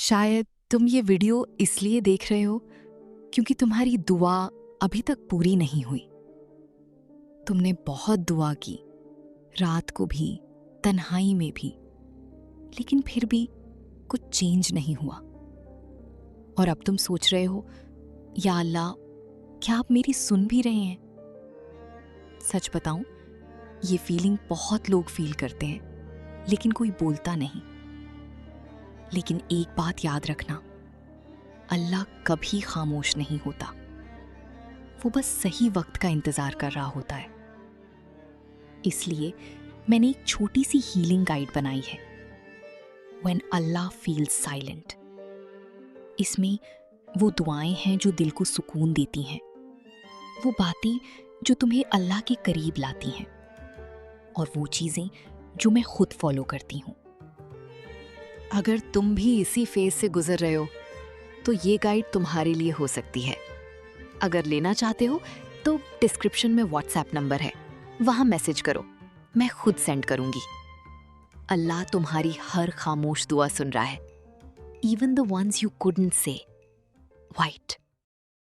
शायद तुम ये वीडियो इसलिए देख रहे हो क्योंकि तुम्हारी दुआ अभी तक पूरी नहीं हुई। तुमने बहुत दुआ की, रात को भी, तन्हाई में भी, लेकिन फिर भी कुछ चेंज नहीं हुआ। और अब तुम सोच रहे हो, या अल्लाह, क्या आप मेरी सुन भी रहे हैं? सच बताऊं, ये फीलिंग बहुत लोग फील करते हैं, लेकिन कोई बोलता नहीं। लेकिन एक बात याद रखना, अल्लाह कभी खामोश नहीं होता। वो बस सही वक्त का इंतजार कर रहा होता है। इसलिए मैंने एक छोटी सी हीलिंग गाइड बनाई है, व्हेन अल्लाह फील्स साइलेंट। इसमें वो दुआएं हैं जो दिल को सुकून देती हैं, वो बातें जो तुम्हें अल्लाह के करीब लाती हैं, और वो चीज़ें जो मैं खुद फॉलो करती हूँ। अगर तुम भी इसी फेज से गुजर रहे हो तो ये गाइड तुम्हारे लिए हो सकती है। अगर लेना चाहते हो तो डिस्क्रिप्शन में व्हाट्सएप नंबर है, वहाँ मैसेज करो, मैं खुद सेंड करूँगी। अल्लाह तुम्हारी हर खामोश दुआ सुन रहा है, even the ones you couldn't से। व्हाइट।